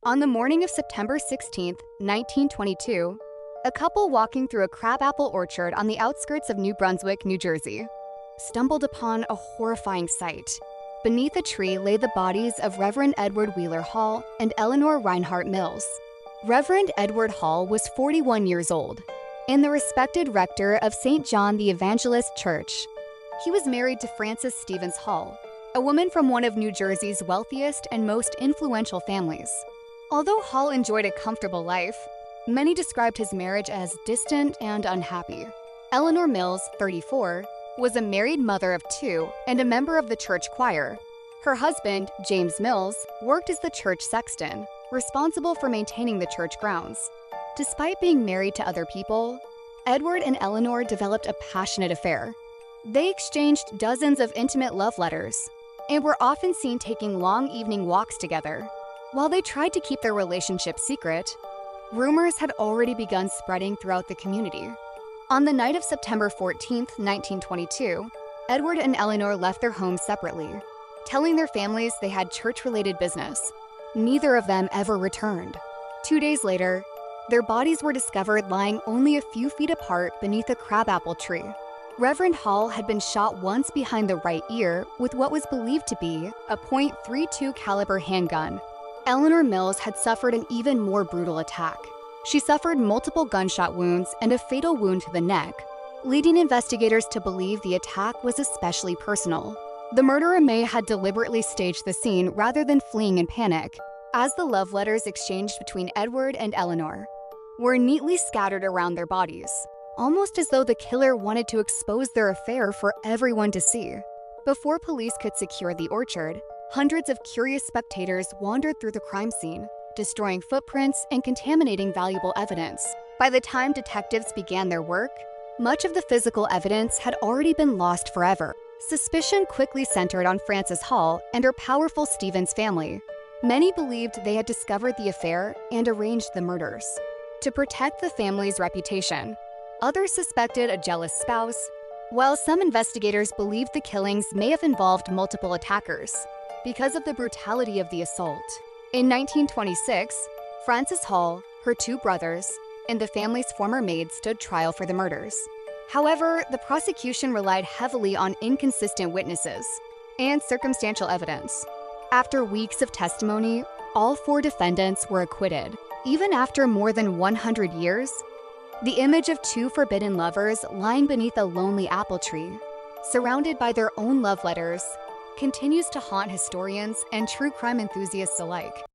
On the morning of September 16, 1922, a couple walking through a crabapple orchard on the outskirts of New Brunswick, New Jersey, stumbled upon a horrifying sight. Beneath a tree lay the bodies of Reverend Edward Wheeler Hall and Eleanor Reinhardt Mills. Reverend Edward Hall was 41 years old and the respected rector of St. John the Evangelist Church. He was married to Frances Stevens Hall, a woman from one of New Jersey's wealthiest and most influential families. Although Hall enjoyed a comfortable life, many described his marriage as distant and unhappy. Eleanor Mills, 34, was a married mother of two and a member of the church choir. Her husband, James Mills, worked as the church sexton, responsible for maintaining the church grounds. Despite being married to other people, Edward and Eleanor developed a passionate affair. They exchanged dozens of intimate love letters and were often seen taking long evening walks together. While they tried to keep their relationship secret, rumors had already begun spreading throughout the community. On the night of September 14, 1922, Edward and Eleanor left their homes separately, telling their families they had church-related business. Neither of them ever returned. 2 days later, their bodies were discovered lying only a few feet apart beneath a crabapple tree. Reverend Hall had been shot once behind the right ear with what was believed to be a .32 caliber handgun. Eleanor Mills had suffered an even more brutal attack. She suffered multiple gunshot wounds and a fatal wound to the neck, leading investigators to believe the attack was especially personal. The murderer may have deliberately staged the scene rather than fleeing in panic, as the love letters exchanged between Edward and Eleanor were neatly scattered around their bodies, almost as though the killer wanted to expose their affair for everyone to see. Before police could secure the orchard, hundreds of curious spectators wandered through the crime scene, destroying footprints and contaminating valuable evidence. By the time detectives began their work, much of the physical evidence had already been lost forever. Suspicion quickly centered on Frances Hall and her powerful Stevens family. Many believed they had discovered the affair and arranged the murders. To protect the family's reputation, others suspected a jealous spouse, while some investigators believed the killings may have involved multiple attackers because of the brutality of the assault. In 1926, Frances Hall, her two brothers, and the family's former maid stood trial for the murders. However, the prosecution relied heavily on inconsistent witnesses and circumstantial evidence. After weeks of testimony, all four defendants were acquitted. Even after more than 100 years, the image of two forbidden lovers lying beneath a lonely apple tree, surrounded by their own love letters, continues to haunt historians and true crime enthusiasts alike.